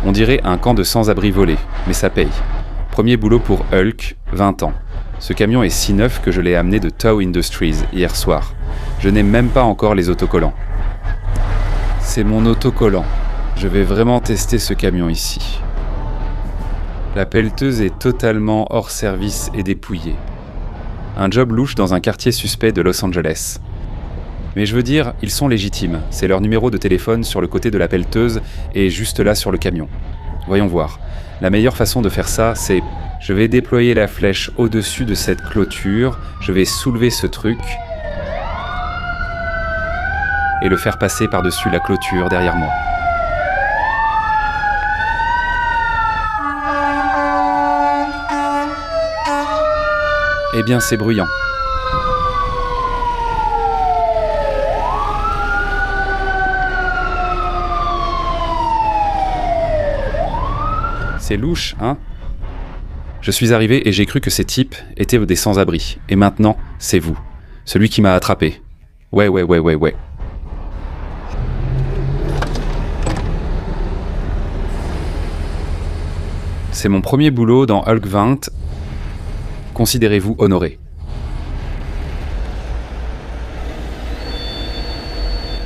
On dirait un camp de sans-abri volés, mais ça paye. Premier boulot pour Hulk, 20 ans. Ce camion est si neuf que je l'ai amené de Tow Industries hier soir. Je n'ai même pas encore les autocollants. C'est mon autocollant. Je vais vraiment tester ce camion ici. La pelleteuse est totalement hors service et dépouillée. Un job louche dans un quartier suspect de Los Angeles. Mais je veux dire, ils sont légitimes. C'est leur numéro de téléphone sur le côté de la pelleteuse et juste là sur le camion. Voyons voir. La meilleure façon de faire ça, c'est... Je vais déployer la flèche au-dessus de cette clôture, je vais soulever ce truc et le faire passer par-dessus la clôture derrière moi. Eh bien, c'est bruyant. C'est louche, hein ? Je suis arrivé et j'ai cru que ces types étaient des sans-abri. Et maintenant, c'est vous. Celui qui m'a attrapé. Ouais. C'est mon premier boulot dans Hulk 20. Considérez-vous honoré.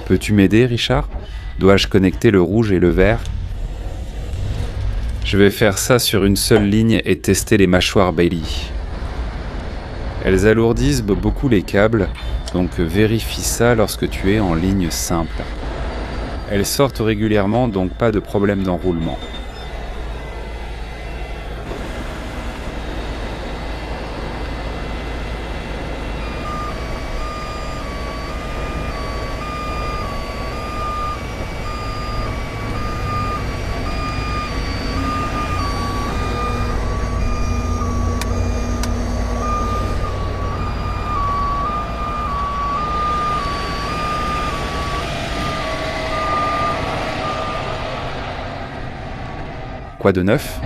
Peux-tu m'aider, Richard ? Dois-je connecter le rouge et le vert ? Je vais faire ça sur une seule ligne et tester les mâchoires Bailey. Elles alourdissent beaucoup les câbles, donc vérifie ça lorsque tu es en ligne simple. Elles sortent régulièrement, donc pas de problème d'enroulement. Quoi de neuf ?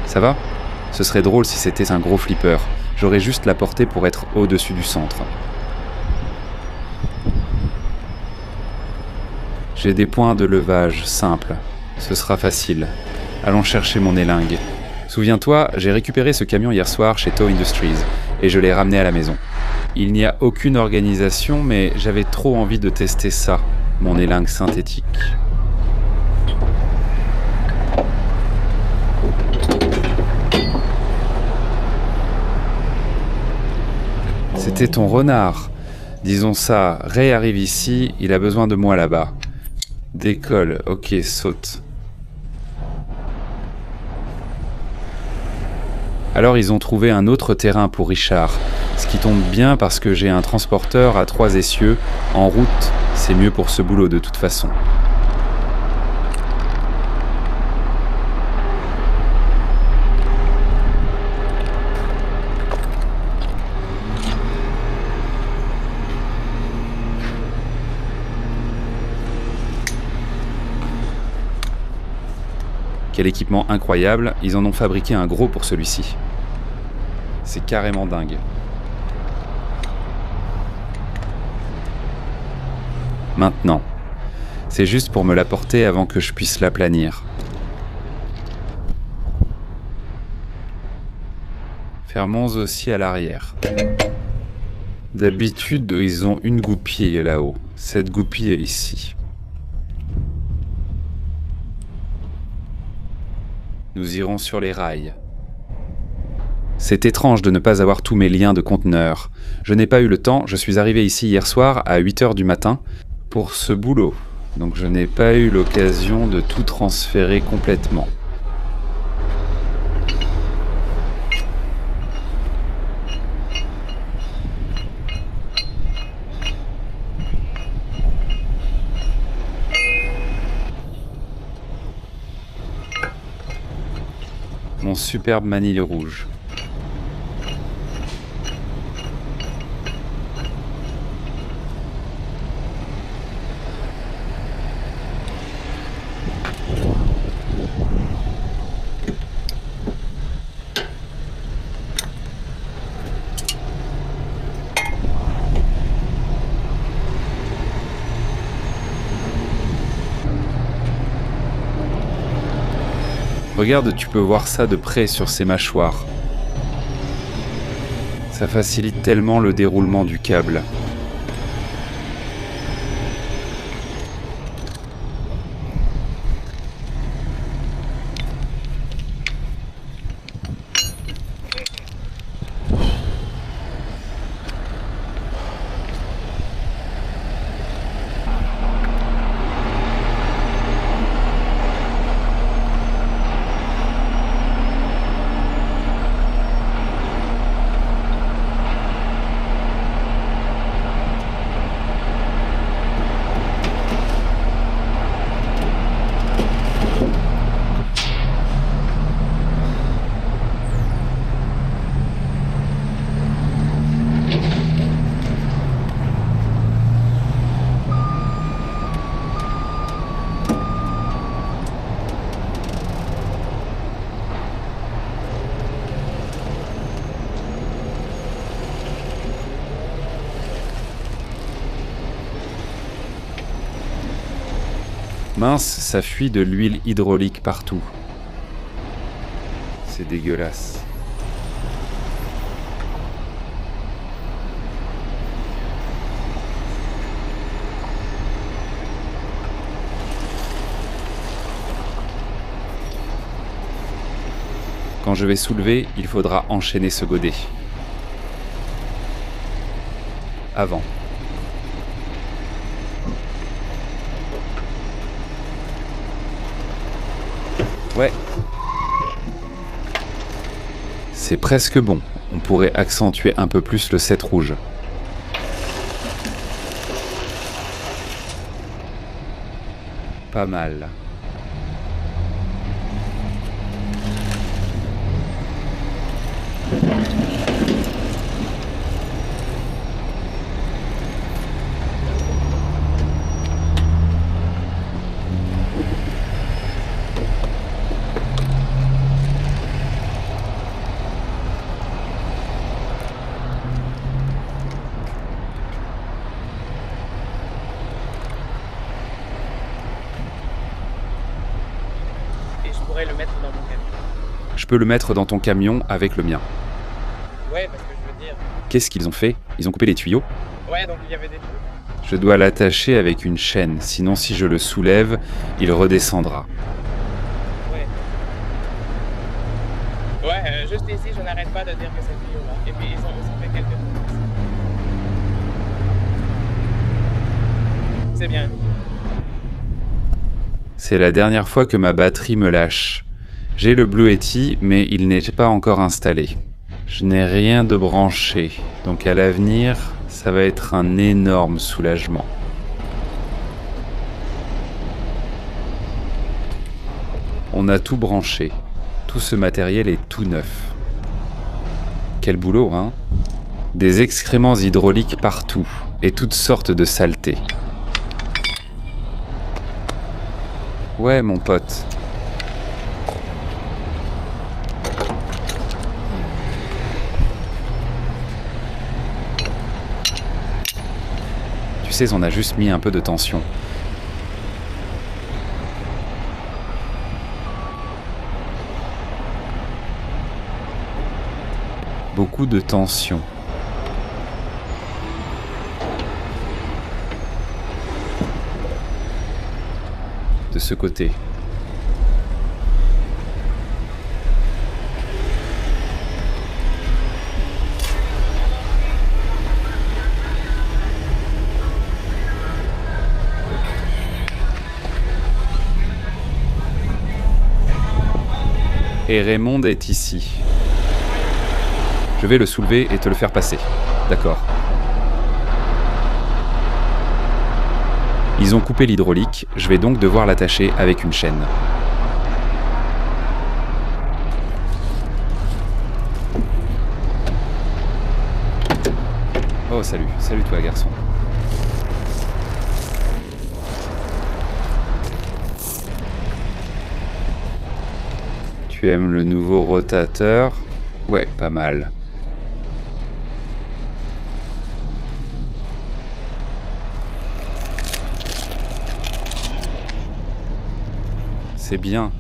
Ça va ? Ce serait drôle si c'était un gros flipper. J'aurais juste la portée pour être au-dessus du centre. J'ai des points de levage simples. Ce sera facile. Allons chercher mon élingue. Souviens-toi, j'ai récupéré ce camion hier soir chez Tow Industries et je l'ai ramené à la maison. Il n'y a aucune organisation, mais j'avais trop envie de tester ça, mon élingue synthétique. C'était ton renard. Disons ça, Ray arrive ici, il a besoin de moi là-bas. Décolle, ok, saute. Alors ils ont trouvé un autre terrain pour Richard, ce qui tombe bien parce que j'ai un transporteur à 3 essieux. En route, c'est mieux pour ce boulot de toute façon. Quel équipement incroyable, ils en ont fabriqué un gros pour celui-ci. C'est carrément dingue. Maintenant, c'est juste pour me l'apporter avant que je puisse l'aplanir. Fermons aussi à l'arrière. D'habitude, ils ont une goupille là-haut. Cette goupille est ici. Nous irons sur les rails. C'est étrange de ne pas avoir tous mes liens de conteneur. Je n'ai pas eu le temps, je suis arrivé ici hier soir à 8h du matin pour ce boulot. Donc je n'ai pas eu l'occasion de tout transférer complètement. Mon superbe manille rouge. Regarde, tu peux voir ça de près sur ses mâchoires. Ça facilite tellement le déroulement du câble. Mince, ça fuit de l'huile hydraulique partout. C'est dégueulasse. Quand je vais soulever, il faudra enchaîner ce godet. Avant. Ouais. C'est presque bon. On pourrait accentuer un peu plus le 7 rouge. Pas mal. Le mettre dans mon camion. Je peux le mettre dans ton camion avec le mien. Ouais, parce que je veux dire... Qu'est-ce qu'ils ont fait? Ils ont coupé les tuyaux? Ouais, donc il y avait des trucs. Je dois l'attacher avec une chaîne, sinon si je le soulève, il redescendra. Ouais. Ouais, juste ici, je n'arrête pas de dire que c'est le tuyau là. Et puis ils ont aussi fait quelques trucs. C'est bien. C'est la dernière fois que ma batterie me lâche. J'ai le Blue Yeti, mais il n'est pas encore installé. Je n'ai rien de branché, donc à l'avenir, ça va être un énorme soulagement. On a tout branché. Tout ce matériel est tout neuf. Quel boulot, hein? Des excréments hydrauliques partout, et toutes sortes de saletés. Ouais, mon pote. Tu sais, on a juste mis un peu de tension. Beaucoup de tension. De ce côté. Et Raymond est ici. Je vais le soulever et te le faire passer. D'accord. Ils ont coupé l'hydraulique, je vais donc devoir l'attacher avec une chaîne. Oh salut, salut toi garçon. Tu aimes le nouveau rotateur? Ouais, pas mal. C'est bien.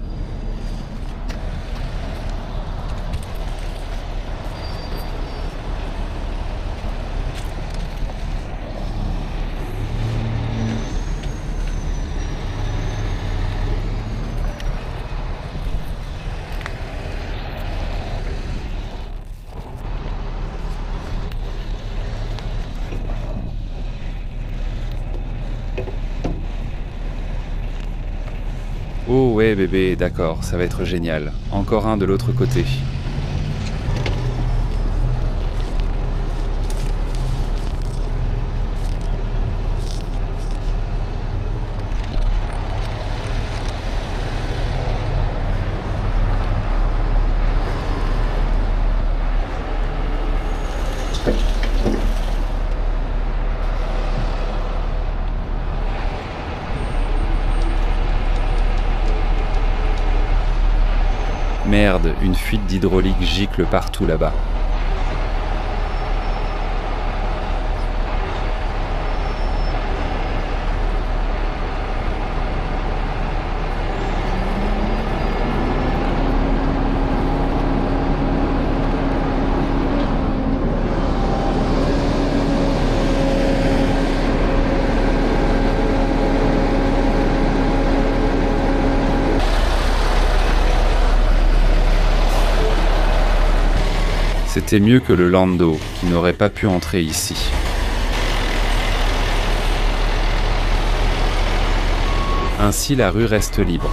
Oh ouais bébé, d'accord, ça va être génial. Encore un de l'autre côté. Merde, une fuite d'hydraulique gicle partout là-bas. C'était mieux que le Lando, qui n'aurait pas pu entrer ici. Ainsi, la rue reste libre.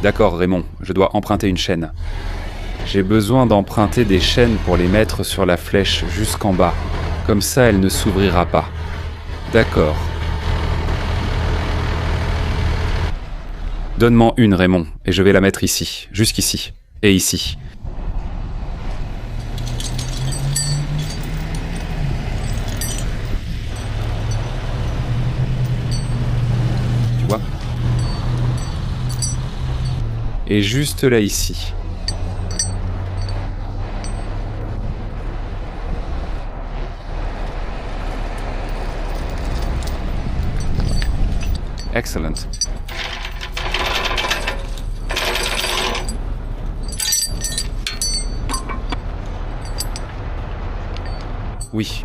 D'accord Raymond, je dois emprunter une chaîne. J'ai besoin d'emprunter des chaînes pour les mettre sur la flèche jusqu'en bas. Comme ça, elle ne s'ouvrira pas. D'accord. Donne-moi une Raymond, et je vais la mettre ici, jusqu'ici, et ici. Tu vois ? Et juste là ici. Excellent. Oui.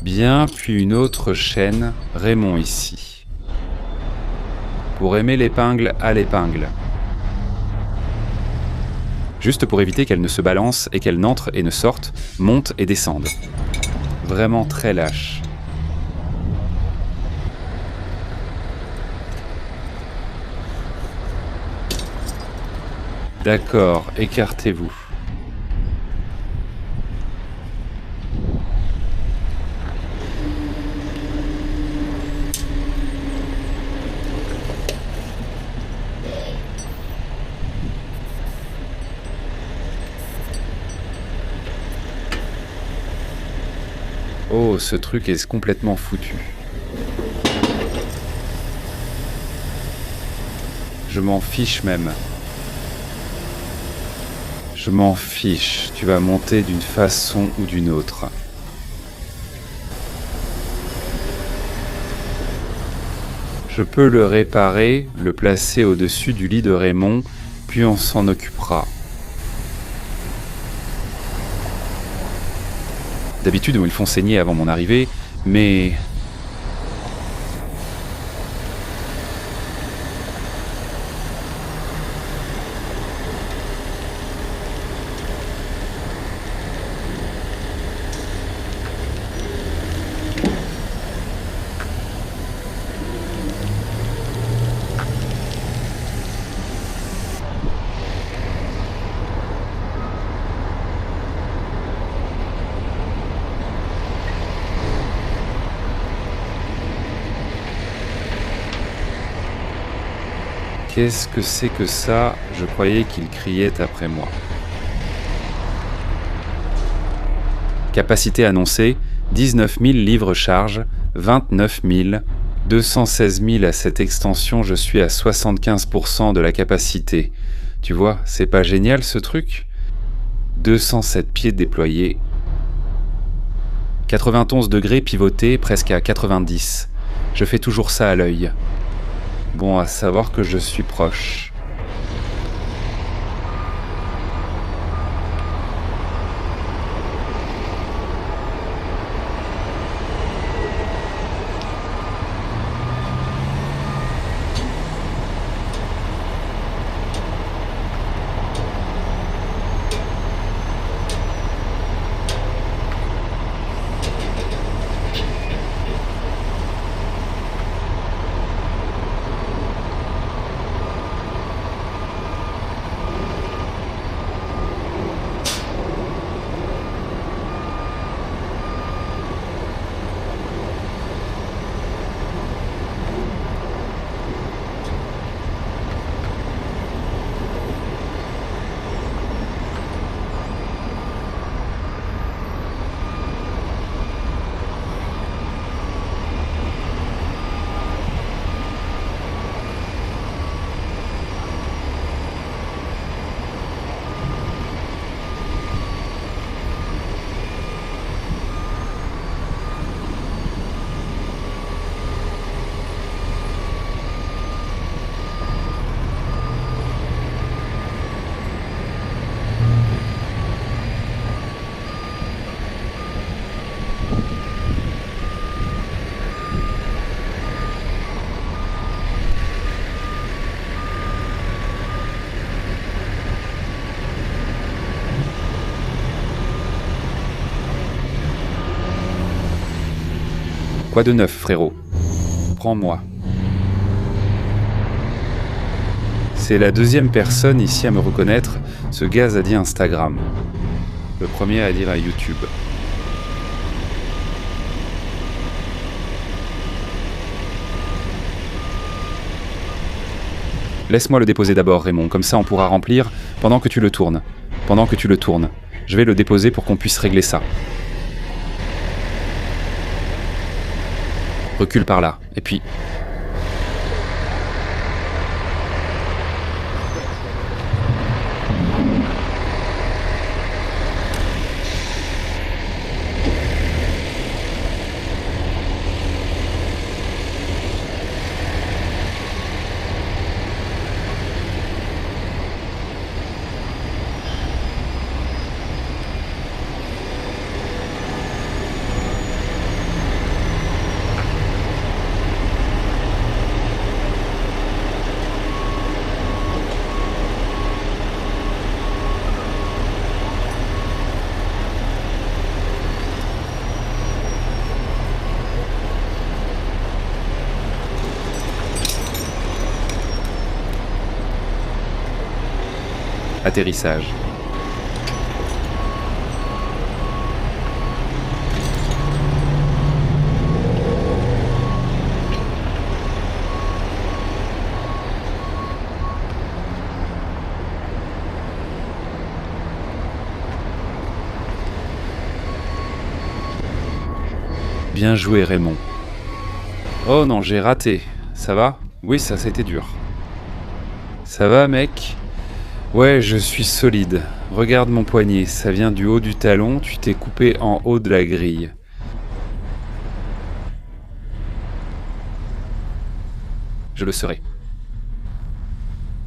Bien, puis une autre chaîne, Raymond ici. Pour aimer l'épingle à l'épingle. Juste pour éviter qu'elle ne se balance et qu'elle n'entre et ne sorte, monte et descende. Vraiment très lâche. D'accord, écartez-vous. Oh, ce truc est complètement foutu. Je m'en fiche même. Je m'en fiche, tu vas monter d'une façon ou d'une autre. Je peux le réparer, le placer au-dessus du lit de Raymond, puis on s'en occupera. D'habitude, ils font saigner avant mon arrivée, mais... Qu'est-ce que c'est que ça? Je croyais qu'il criait après moi. Capacité annoncée, 19 000 livres charge, 29 000, 216 000 à cette extension, je suis à 75% de la capacité. Tu vois, c'est pas génial ce truc? 207 pieds déployés. 91 degrés pivotés, presque à 90. Je fais toujours ça à l'œil. Bon, à savoir que je suis proche. Quoi de neuf, frérot? Prends-moi. C'est la deuxième personne ici à me reconnaître. Ce gaz a dit Instagram. Le premier à dire à YouTube. Laisse-moi le déposer d'abord, Raymond, comme ça on pourra remplir pendant que tu le tournes. Pendant que tu le tournes. Je vais le déposer pour qu'on puisse régler ça. Recule par là, et puis... Atterrissage. Bien joué, Raymond. Oh non, j'ai raté. Ça va? Oui, ça c'était dur. Ça va, mec? Ouais, je suis solide. Regarde mon poignet, ça vient du haut du talon, tu t'es coupé en haut de la grille. Je le serai.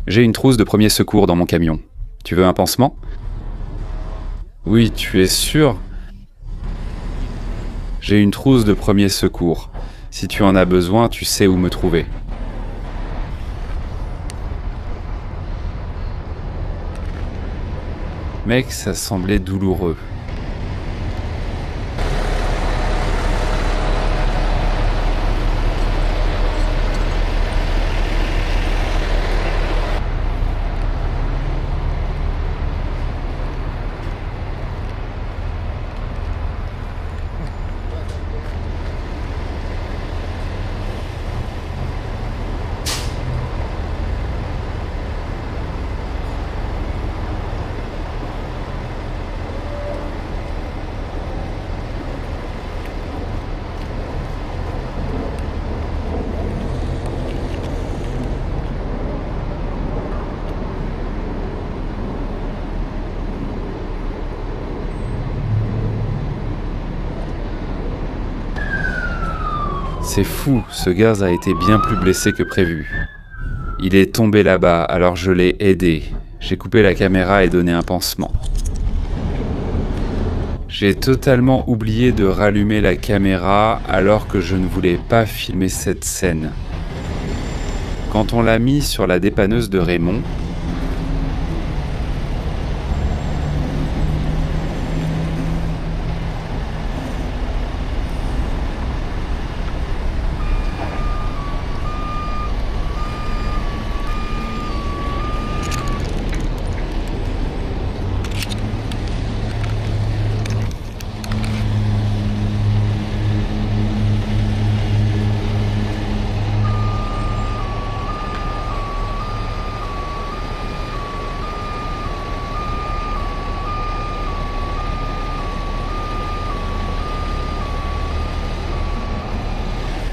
J'ai une trousse de premier secours dans mon camion. Tu veux un pansement? Oui, tu es sûr? J'ai une trousse de premier secours. Si tu en as besoin, tu sais où me trouver. Mec, ça semblait douloureux. C'est fou, ce gaz a été bien plus blessé que prévu. Il est tombé là-bas, alors je l'ai aidé. J'ai coupé la caméra et donné un pansement. J'ai totalement oublié de rallumer la caméra alors que je ne voulais pas filmer cette scène. Quand on l'a mis sur la dépanneuse de Raymond,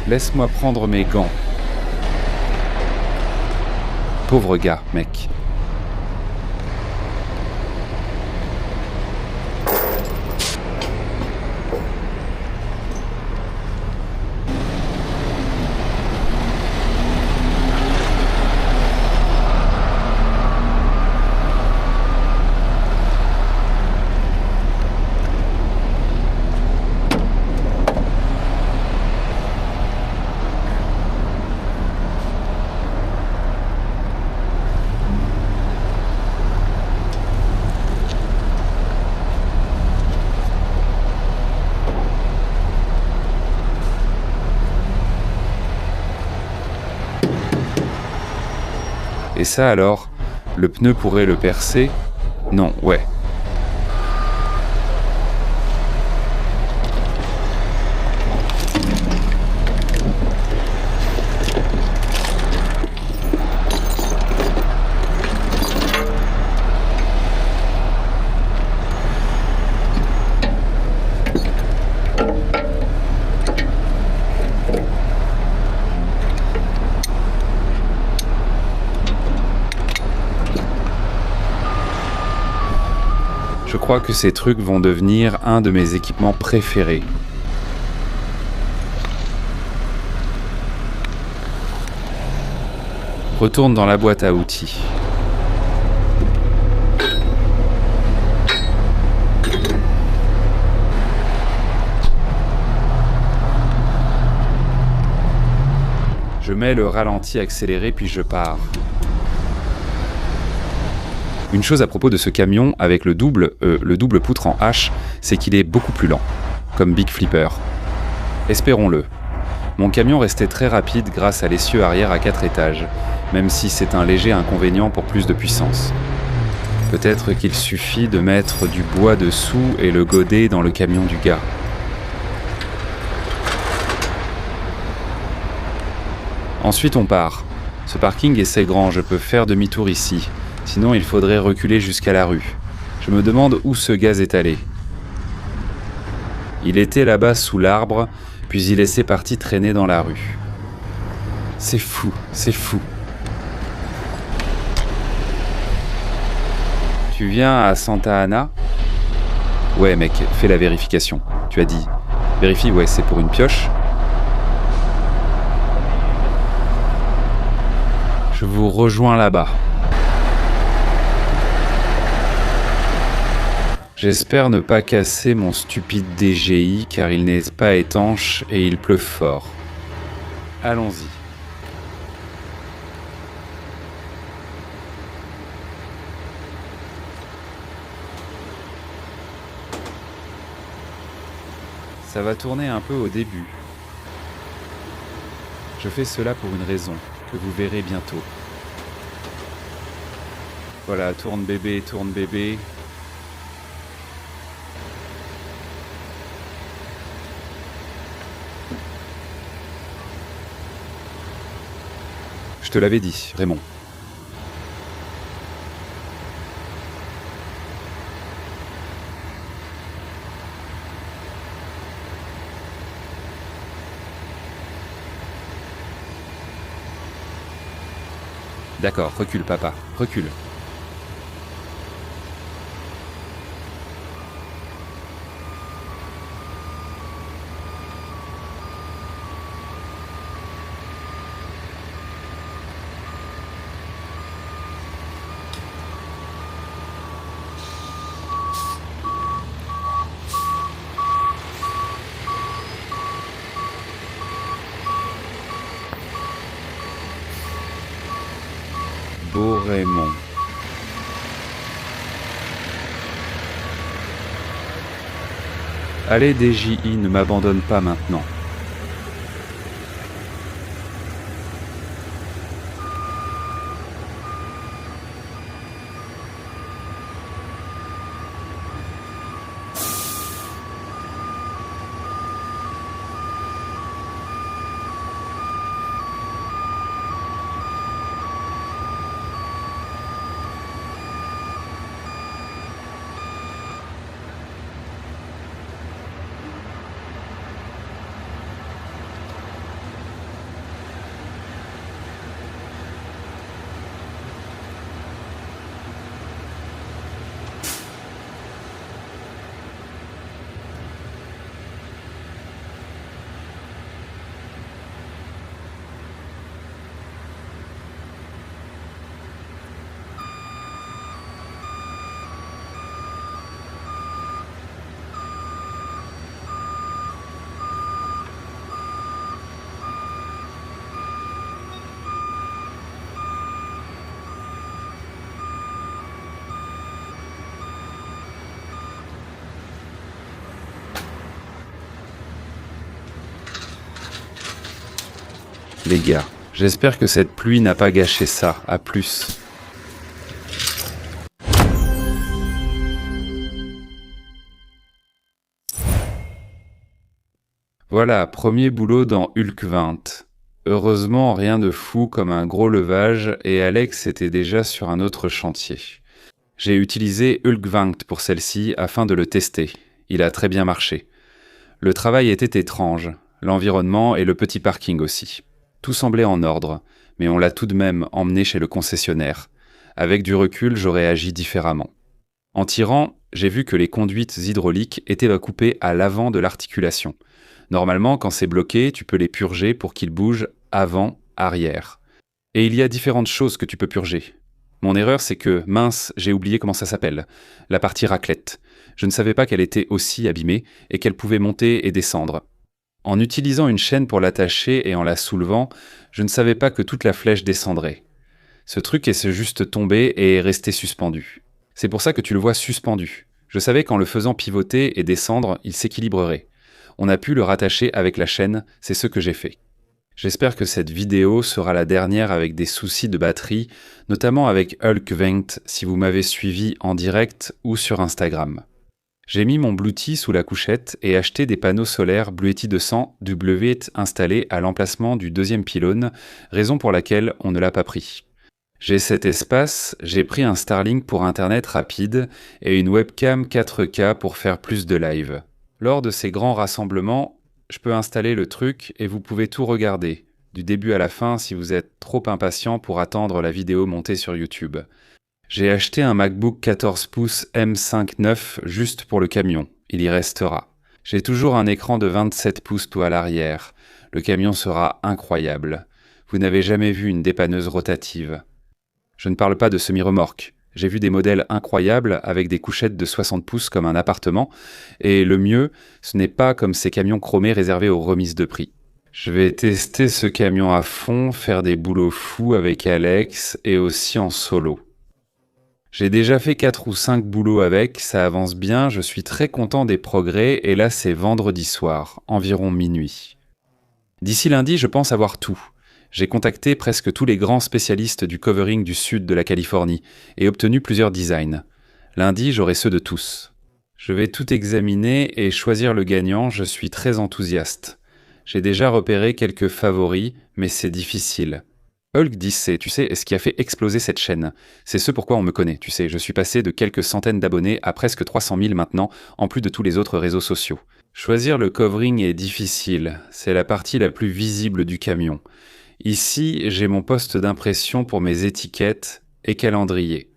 laisse-moi prendre mes gants. Pauvre gars, mec. Et ça alors, le pneu pourrait le percer? Non, ouais. Je crois que ces trucs vont devenir un de mes équipements préférés. Retourne dans la boîte à outils. Je mets le ralenti accéléré puis je pars. Une chose à propos de ce camion avec le double poutre en H, c'est qu'il est beaucoup plus lent, comme Big Flipper. Espérons-le. Mon camion restait très rapide grâce à l'essieu arrière à 4 étages, même si c'est un léger inconvénient pour plus de puissance. Peut-être qu'il suffit de mettre du bois dessous et le goder dans le camion du gars. Ensuite on part. Ce parking est assez grand, je peux faire demi-tour ici. Sinon, il faudrait reculer jusqu'à la rue. Je me demande où ce gaz est allé. Il était là-bas sous l'arbre, puis il laissait partie traîner dans la rue. C'est fou, c'est fou. Tu viens à Santa Ana? Ouais, mec, fais la vérification. Tu as dit. Vérifie, ouais, c'est pour une pioche. Je vous rejoins là-bas. J'espère ne pas casser mon stupide DJI car il n'est pas étanche et il pleut fort. Allons-y. Ça va tourner un peu au début. Je fais cela pour une raison, que vous verrez bientôt. Voilà, tourne bébé, tourne bébé. Je te l'avais dit, Raymond. D'accord, recule papa, recule. Raymond. Allez DJI, ne m'abandonne pas maintenant. Les gars, j'espère que cette pluie n'a pas gâché ça. À plus. Voilà, premier boulot dans Hulk 20. Heureusement, rien de fou comme un gros levage et Alex était déjà sur un autre chantier. J'ai utilisé Hulk 20 pour celle-ci afin de le tester. Il a très bien marché. Le travail était étrange, l'environnement et le petit parking aussi. Tout semblait en ordre, mais on l'a tout de même emmené chez le concessionnaire. Avec du recul, j'aurais agi différemment. En tirant, j'ai vu que les conduites hydrauliques étaient coupées à l'avant de l'articulation. Normalement, quand c'est bloqué, tu peux les purger pour qu'ils bougent avant, arrière. Et il y a différentes choses que tu peux purger. Mon erreur, c'est que, mince, j'ai oublié comment ça s'appelle. La partie raclette. Je ne savais pas qu'elle était aussi abîmée et qu'elle pouvait monter et descendre. En utilisant une chaîne pour l'attacher et en la soulevant, je ne savais pas que toute la flèche descendrait. Ce truc est juste tombé et est resté suspendu. C'est pour ça que tu le vois suspendu. Je savais qu'en le faisant pivoter et descendre, il s'équilibrerait. On a pu le rattacher avec la chaîne, c'est ce que j'ai fait. J'espère que cette vidéo sera la dernière avec des soucis de batterie, notamment avec Hulk 20 si vous m'avez suivi en direct ou sur Instagram. J'ai mis mon Bluetooth sous la couchette et acheté des panneaux solaires Bluetooth 200 W installés à l'emplacement du deuxième pylône, raison pour laquelle on ne l'a pas pris. J'ai cet espace, j'ai pris un Starlink pour internet rapide et une webcam 4K pour faire plus de live. Lors de ces grands rassemblements, je peux installer le truc et vous pouvez tout regarder, du début à la fin si vous êtes trop impatient pour attendre la vidéo montée sur YouTube. J'ai acheté un MacBook 14 pouces M5 juste pour le camion, il y restera. J'ai toujours un écran de 27 pouces tout à l'arrière, le camion sera incroyable. Vous n'avez jamais vu une dépanneuse rotative. Je ne parle pas de semi-remorque, j'ai vu des modèles incroyables avec des couchettes de 60 pouces comme un appartement, et le mieux, ce n'est pas comme ces camions chromés réservés aux remises de prix. Je vais tester ce camion à fond, faire des boulots fous avec Alex et aussi en solo. J'ai déjà fait 4 ou 5 boulots avec, ça avance bien, je suis très content des progrès et là c'est vendredi soir, environ minuit. D'ici lundi, je pense avoir tout. J'ai contacté presque tous les grands spécialistes du covering du sud de la Californie et obtenu plusieurs designs. Lundi, j'aurai ceux de tous. Je vais tout examiner et choisir le gagnant, je suis très enthousiaste. J'ai déjà repéré quelques favoris, mais c'est difficile. Hulk 10, tu sais, est ce qui a fait exploser cette chaîne. C'est ce pourquoi on me connaît, tu sais, je suis passé de quelques centaines d'abonnés à presque 300 000 maintenant, en plus de tous les autres réseaux sociaux. Choisir le covering est difficile, c'est la partie la plus visible du camion. Ici, j'ai mon poste d'impression pour mes étiquettes et calendrier.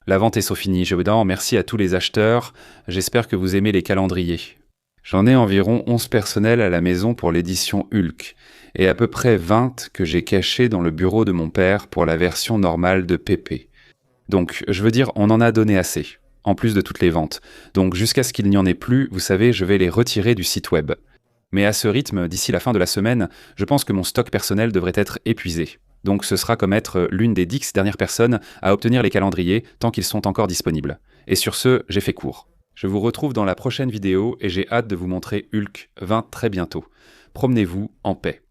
La vente est finie, je vous dis merci à tous les acheteurs, j'espère que vous aimez les calendriers. J'en ai environ 11 personnels à la maison pour l'édition Hulk, et à peu près 20 que j'ai cachés dans le bureau de mon père pour la version normale de PP. Donc, je veux dire, on en a donné assez, en plus de toutes les ventes. Donc, jusqu'à ce qu'il n'y en ait plus, vous savez, je vais les retirer du site web. Mais à ce rythme, d'ici la fin de la semaine, je pense que mon stock personnel devrait être épuisé. Donc ce sera comme être l'une des 10 dernières personnes à obtenir les calendriers tant qu'ils sont encore disponibles. Et sur ce, j'ai fait court. Je vous retrouve dans la prochaine vidéo et j'ai hâte de vous montrer Hulk 20 très bientôt. Promenez-vous en paix.